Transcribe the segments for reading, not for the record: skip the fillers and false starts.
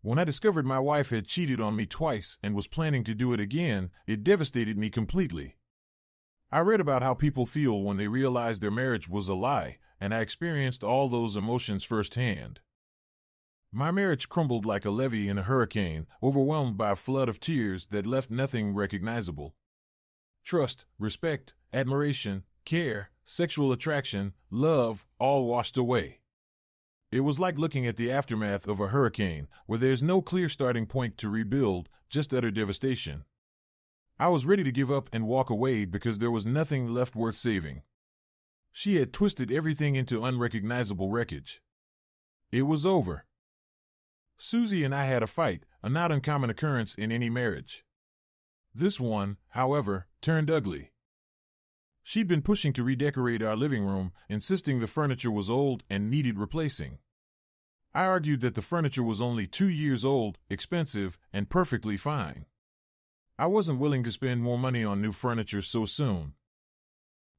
When I discovered my wife had cheated on me twice and was planning to do it again, it devastated me completely. I read about how people feel when they realize their marriage was a lie, and I experienced all those emotions firsthand. My marriage crumbled like a levee in a hurricane, overwhelmed by a flood of tears that left nothing recognizable. Trust, respect, admiration, care, sexual attraction, love, all washed away. It was like looking at the aftermath of a hurricane, where there's no clear starting point to rebuild, just utter devastation. I was ready to give up and walk away because there was nothing left worth saving. She had twisted everything into unrecognizable wreckage. It was over. Susie and I had a fight, a not uncommon occurrence in any marriage. This one, however, turned ugly. She'd been pushing to redecorate our living room, insisting the furniture was old and needed replacing. I argued that the furniture was only 2 years old, expensive, and perfectly fine. I wasn't willing to spend more money on new furniture so soon.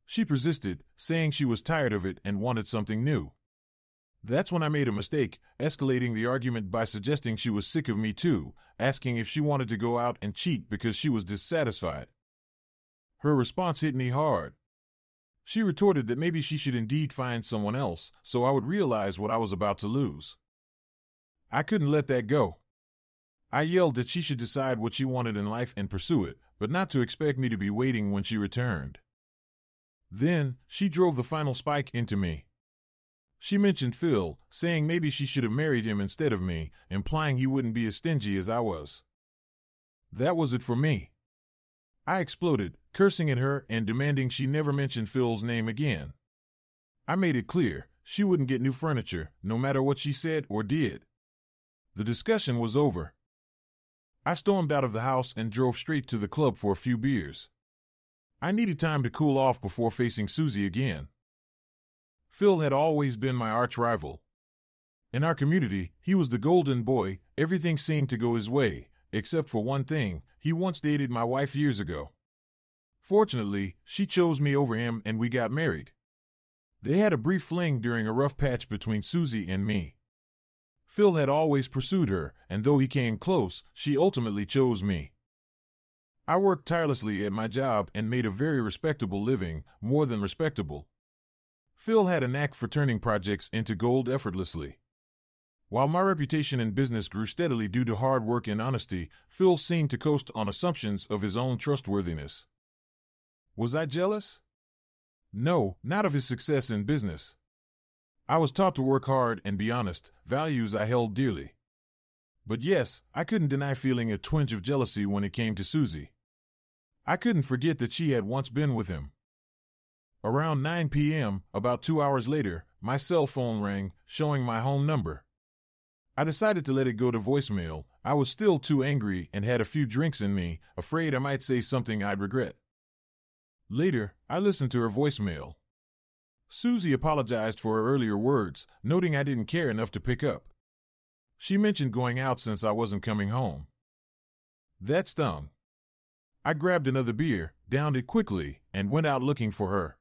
She persisted, saying she was tired of it and wanted something new. That's when I made a mistake, escalating the argument by suggesting she was sick of me too, asking if she wanted to go out and cheat because she was dissatisfied. Her response hit me hard. She retorted that maybe she should indeed find someone else, so I would realize what I was about to lose. I couldn't let that go. I yelled that she should decide what she wanted in life and pursue it, but not to expect me to be waiting when she returned. Then, she drove the final spike into me. She mentioned Phil, saying maybe she should have married him instead of me, implying he wouldn't be as stingy as I was. That was it for me. I exploded, cursing at her and demanding she never mention Phil's name again. I made it clear she wouldn't get new furniture, no matter what she said or did. The discussion was over. I stormed out of the house and drove straight to the club for a few beers. I needed time to cool off before facing Susie again. Phil had always been my arch-rival. In our community, he was the golden boy, everything seemed to go his way, except for one thing: he once dated my wife years ago. Fortunately, she chose me over him and we got married. They had a brief fling during a rough patch between Susie and me. Phil had always pursued her, and though he came close, she ultimately chose me. I worked tirelessly at my job and made a very respectable living, more than respectable. Phil had a knack for turning projects into gold effortlessly. While my reputation in business grew steadily due to hard work and honesty, Phil seemed to coast on assumptions of his own trustworthiness. Was I jealous? No, not of his success in business. I was taught to work hard and be honest, values I held dearly. But yes, I couldn't deny feeling a twinge of jealousy when it came to Susie. I couldn't forget that she had once been with him. Around 9 p.m., about 2 hours later, my cell phone rang, showing my home number. I decided to let it go to voicemail. I was still too angry and had a few drinks in me, afraid I might say something I'd regret. Later, I listened to her voicemail. Susie apologized for her earlier words, noting I didn't care enough to pick up. She mentioned going out since I wasn't coming home. That stung. I grabbed another beer, downed it quickly, and went out looking for her.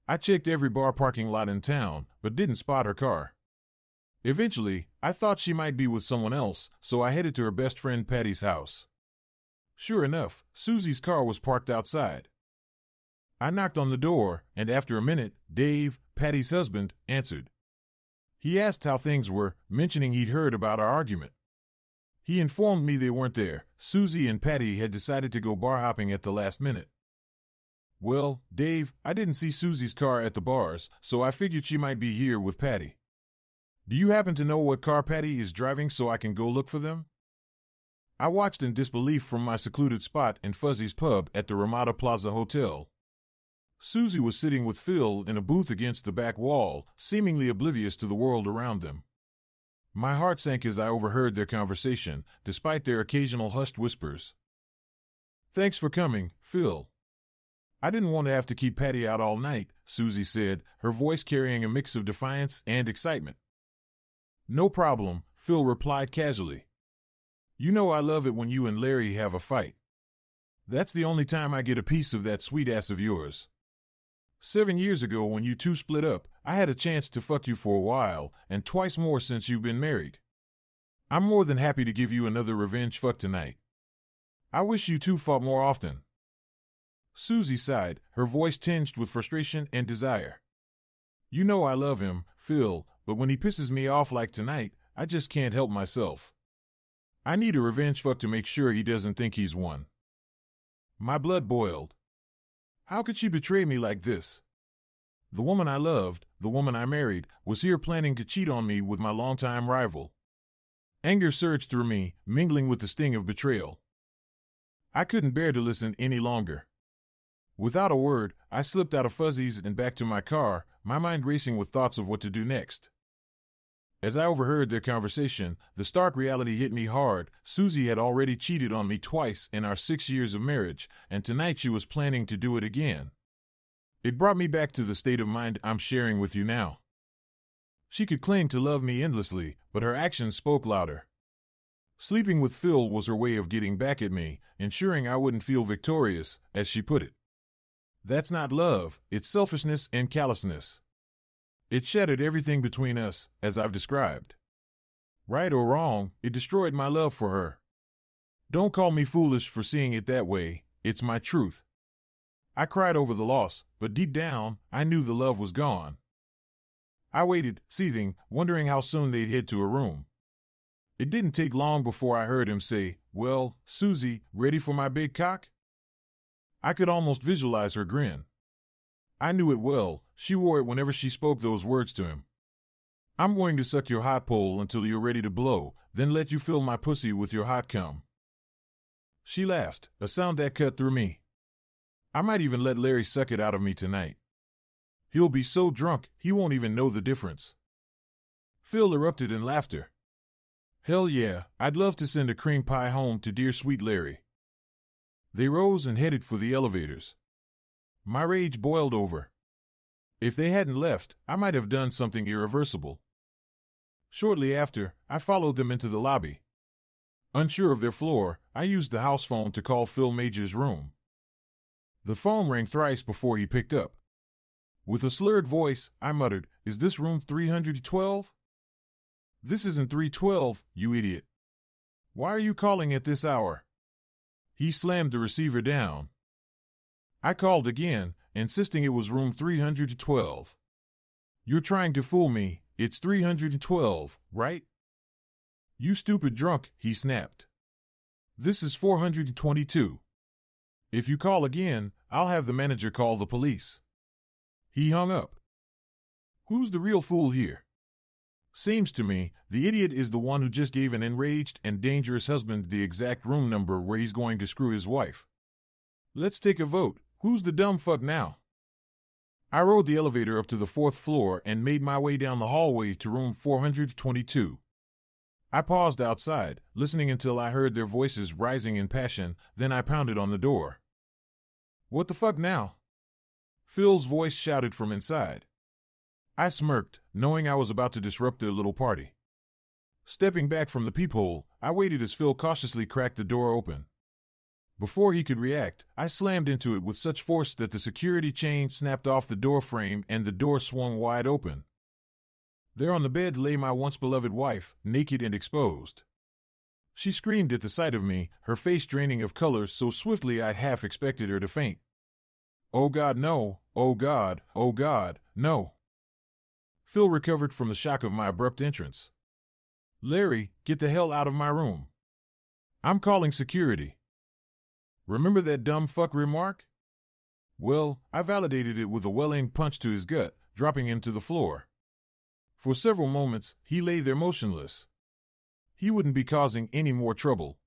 I checked every bar parking lot in town, but didn't spot her car. Eventually, I thought she might be with someone else, so I headed to her best friend Patty's house. Sure enough, Susie's car was parked outside. I knocked on the door, and after a minute, Dave, Patty's husband, answered. He asked how things were, mentioning he'd heard about our argument. He informed me they weren't there. Susie and Patty had decided to go bar hopping at the last minute. Well, Dave, I didn't see Susie's car at the bars, so I figured she might be here with Patty. Do you happen to know what car Patty is driving so I can go look for them? I watched in disbelief from my secluded spot in Fuzzy's Pub at the Ramada Plaza Hotel. Susie was sitting with Phil in a booth against the back wall, seemingly oblivious to the world around them. My heart sank as I overheard their conversation, despite their occasional hushed whispers. Thanks for coming, Phil. I didn't want to have to keep Patty out all night, Susie said, her voice carrying a mix of defiance and excitement. No problem, Phil replied casually. You know I love it when you and Larry have a fight. That's the only time I get a piece of that sweet ass of yours. 7 years ago when you two split up, I had a chance to fuck you for a while, and twice more since you've been married. I'm more than happy to give you another revenge fuck tonight. I wish you two fought more often. Susie sighed, her voice tinged with frustration and desire. You know I love him, Phil, but when he pisses me off like tonight, I just can't help myself. I need a revenge fuck to make sure he doesn't think he's won. My blood boiled. How could she betray me like this? The woman I loved, the woman I married, was here planning to cheat on me with my longtime rival. Anger surged through me, mingling with the sting of betrayal. I couldn't bear to listen any longer. Without a word, I slipped out of Fuzzy's and back to my car, my mind racing with thoughts of what to do next. As I overheard their conversation, the stark reality hit me hard. Susie had already cheated on me twice in our 6 years of marriage, and tonight she was planning to do it again. It brought me back to the state of mind I'm sharing with you now. She could claim to love me endlessly, but her actions spoke louder. Sleeping with Phil was her way of getting back at me, ensuring I wouldn't feel victorious, as she put it. That's not love, it's selfishness and callousness. It shattered everything between us, as I've described. Right or wrong, it destroyed my love for her. Don't call me foolish for seeing it that way, it's my truth. I cried over the loss, but deep down, I knew the love was gone. I waited, seething, wondering how soon they'd head to her room. It didn't take long before I heard him say, "Well, Susie, ready for my big cock?" I could almost visualize her grin. I knew it well, she wore it whenever she spoke those words to him. I'm going to suck your hot pole until you're ready to blow, then let you fill my pussy with your hot cum. She laughed, a sound that cut through me. I might even let Larry suck it out of me tonight. He'll be so drunk, he won't even know the difference. Phil erupted in laughter. Hell yeah, I'd love to send a cream pie home to dear sweet Larry. They rose and headed for the elevators. My rage boiled over. If they hadn't left, I might have done something irreversible. Shortly after, I followed them into the lobby. Unsure of their floor, I used the house phone to call Phil Major's room. The phone rang thrice before he picked up. With a slurred voice, I muttered, "Is this room 312? This isn't 312, you idiot. Why are you calling at this hour?" He slammed the receiver down. I called again, insisting it was room 312. You're trying to fool me, it's 312, right? You stupid drunk, he snapped. This is 422. If you call again, I'll have the manager call the police. He hung up. Who's the real fool here? Seems to me, the idiot is the one who just gave an enraged and dangerous husband the exact room number where he's going to screw his wife. Let's take a vote. Who's the dumb fuck now? I rode the elevator up to the 4th floor and made my way down the hallway to room 422. I paused outside, listening until I heard their voices rising in passion, then I pounded on the door. What the fuck now? Phil's voice shouted from inside. I smirked, knowing I was about to disrupt their little party. Stepping back from the peephole, I waited as Phil cautiously cracked the door open. Before he could react, I slammed into it with such force that the security chain snapped off the door frame and the door swung wide open. There on the bed lay my once-beloved wife, naked and exposed. She screamed at the sight of me, her face draining of color so swiftly I half expected her to faint. Oh God, no! Oh God, no! Phil recovered from the shock of my abrupt entrance. Larry, get the hell out of my room. I'm calling security. Remember that dumb fuck remark? Well, I validated it with a well-aimed punch to his gut, dropping him to the floor. For several moments, he lay there motionless. He wouldn't be causing any more trouble.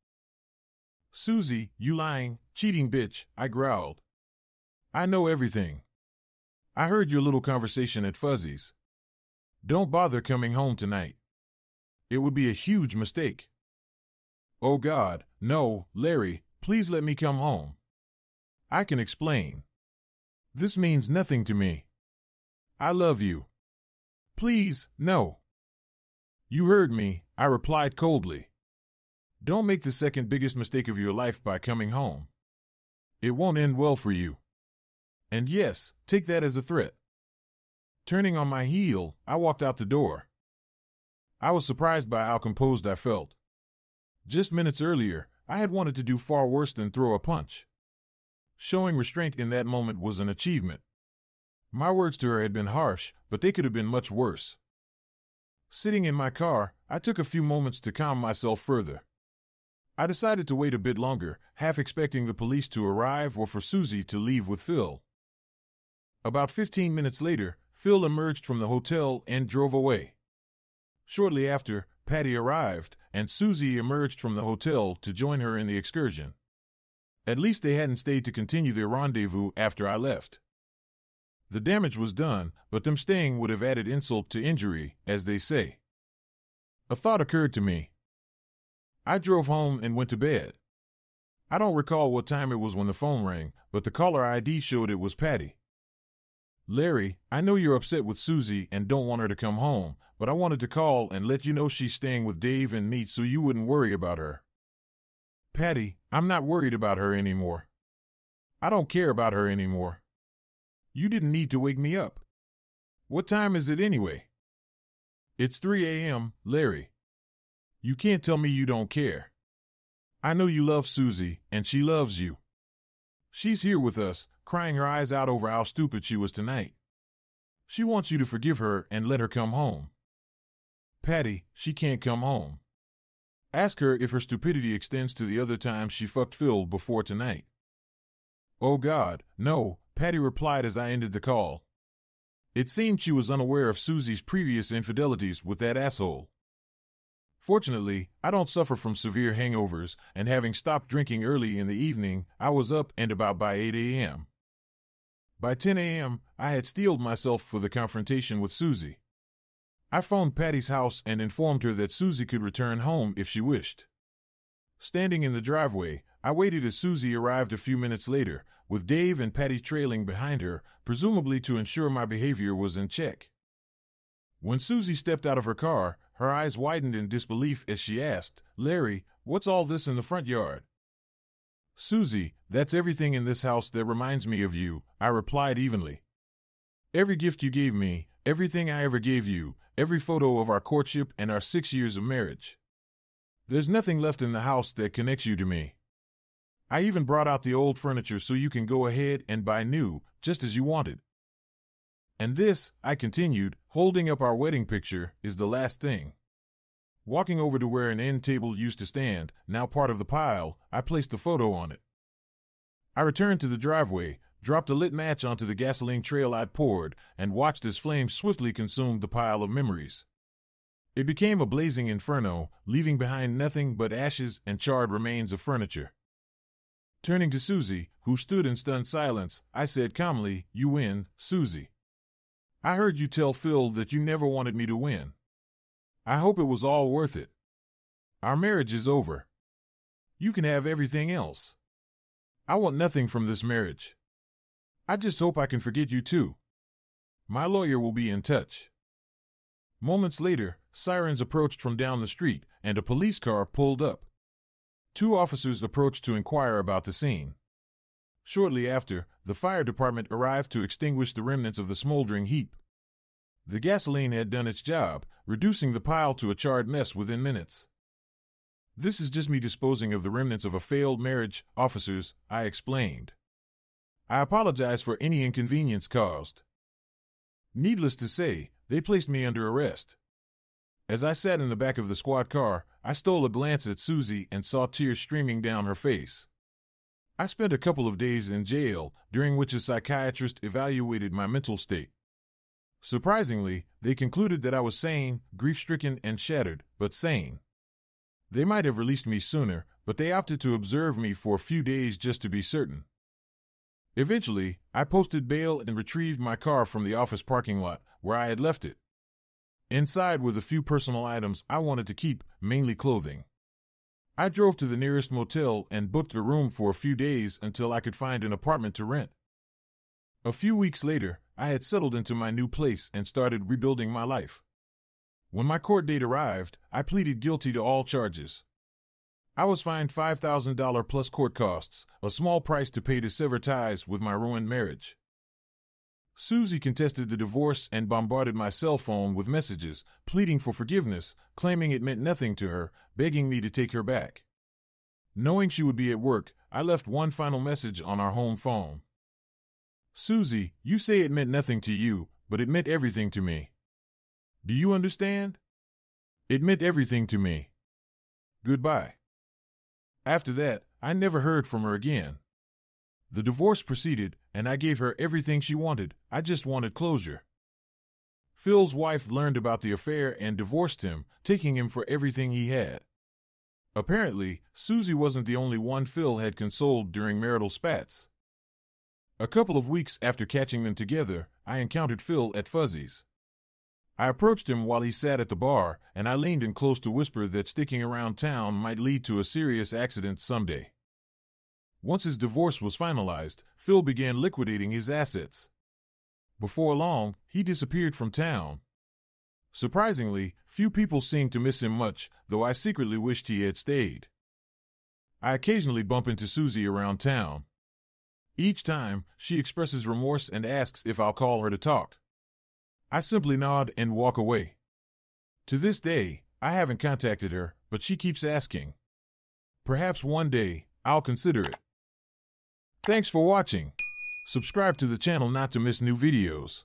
Susie, you lying, cheating bitch, I growled. I know everything. I heard your little conversation at Fuzzy's. Don't bother coming home tonight. It would be a huge mistake. Oh God, no, Larry, please let me come home. I can explain. This means nothing to me. I love you. Please, no. You heard me, I replied coldly. Don't make the second biggest mistake of your life by coming home. It won't end well for you. And yes, take that as a threat. Turning on my heel, I walked out the door. I was surprised by how composed I felt. Just minutes earlier, I had wanted to do far worse than throw a punch. Showing restraint in that moment was an achievement. My words to her had been harsh, but they could have been much worse. Sitting in my car, I took a few moments to calm myself further. I decided to wait a bit longer, half expecting the police to arrive or for Susie to leave with Phil. About 15 minutes later, Phil emerged from the hotel and drove away. Shortly after, Patty arrived, and Susie emerged from the hotel to join her in the excursion. At least they hadn't stayed to continue their rendezvous after I left. The damage was done, but them staying would have added insult to injury, as they say. A thought occurred to me. I drove home and went to bed. I don't recall what time it was when the phone rang, but the caller ID showed it was Patty. Larry, I know you're upset with Susie and don't want her to come home, but I wanted to call and let you know she's staying with Dave and me so you wouldn't worry about her. Patty, I'm not worried about her anymore. I don't care about her anymore. You didn't need to wake me up. What time is it anyway? It's 3 a.m., Larry. You can't tell me you don't care. I know you love Susie, and she loves you. She's here with us, crying her eyes out over how stupid she was tonight. She wants you to forgive her and let her come home. Patty, she can't come home. Ask her if her stupidity extends to the other time she fucked Phil before tonight. Oh God, no, Patty replied as I ended the call. It seemed she was unaware of Susie's previous infidelities with that asshole. Fortunately, I don't suffer from severe hangovers, and having stopped drinking early in the evening, I was up and about by 8 a.m. By 10 a.m., I had steeled myself for the confrontation with Susie. I phoned Patty's house and informed her that Susie could return home if she wished. Standing in the driveway, I waited as Susie arrived a few minutes later, with Dave and Patty trailing behind her, presumably to ensure my behavior was in check. When Susie stepped out of her car, her eyes widened in disbelief as she asked, Larry, what's all this in the front yard? Susie, that's everything in this house that reminds me of you, I replied evenly. Every gift you gave me, everything I ever gave you, every photo of our courtship and our 6 years of marriage. There's nothing left in the house that connects you to me. I even brought out the old furniture so you can go ahead and buy new, just as you wanted. And this, I continued, holding up our wedding picture, is the last thing. Walking over to where an end table used to stand, now part of the pile, I placed the photo on it. I returned to the driveway, dropped a lit match onto the gasoline trail I'd poured, and watched as flames swiftly consumed the pile of memories. It became a blazing inferno, leaving behind nothing but ashes and charred remains of furniture. Turning to Susie, who stood in stunned silence, I said calmly, You win, Susie. I heard you tell Phil that you never wanted me to win. I hope it was all worth it. Our marriage is over. You can have everything else. I want nothing from this marriage. I just hope I can forget you too. My lawyer will be in touch. Moments later, sirens approached from down the street, and a police car pulled up. 2 officers approached to inquire about the scene. Shortly after, the fire department arrived to extinguish the remnants of the smoldering heap. The gasoline had done its job, reducing the pile to a charred mess within minutes. This is just me disposing of the remnants of a failed marriage, officers, I explained. I apologize for any inconvenience caused. Needless to say, they placed me under arrest. As I sat in the back of the squad car, I stole a glance at Susie and saw tears streaming down her face. I spent a couple of days in jail, during which a psychiatrist evaluated my mental state. Surprisingly, they concluded that I was sane, grief-stricken and shattered, but sane. They might have released me sooner, but they opted to observe me for a few days just to be certain. Eventually, I posted bail and retrieved my car from the office parking lot, where I had left it. Inside were the few personal items I wanted to keep, mainly clothing. I drove to the nearest motel and booked a room for a few days until I could find an apartment to rent. A few weeks later, I had settled into my new place and started rebuilding my life. When my court date arrived, I pleaded guilty to all charges. I was fined $5,000 plus court costs, a small price to pay to sever ties with my ruined marriage. Susie contested the divorce and bombarded my cell phone with messages, pleading for forgiveness, claiming it meant nothing to her, begging me to take her back. Knowing she would be at work, I left one final message on our home phone. Susie, you say it meant nothing to you, but it meant everything to me. Do you understand? It meant everything to me. Goodbye. After that, I never heard from her again. The divorce proceeded, and I gave her everything she wanted. I just wanted closure. Phil's wife learned about the affair and divorced him, taking him for everything he had. Apparently, Susie wasn't the only one Phil had consoled during marital spats. A couple of weeks after catching them together, I encountered Phil at Fuzzy's. I approached him while he sat at the bar, and I leaned in close to whisper that sticking around town might lead to a serious accident someday. Once his divorce was finalized, Phil began liquidating his assets. Before long, he disappeared from town. Surprisingly, few people seemed to miss him much, though I secretly wished he had stayed. I occasionally bump into Susie around town. Each time, she expresses remorse and asks if I'll call her to talk. I simply nod and walk away. To this day, I haven't contacted her, but she keeps asking. Perhaps one day, I'll consider it. Thanks for watching. Subscribe to the channel not to miss new videos.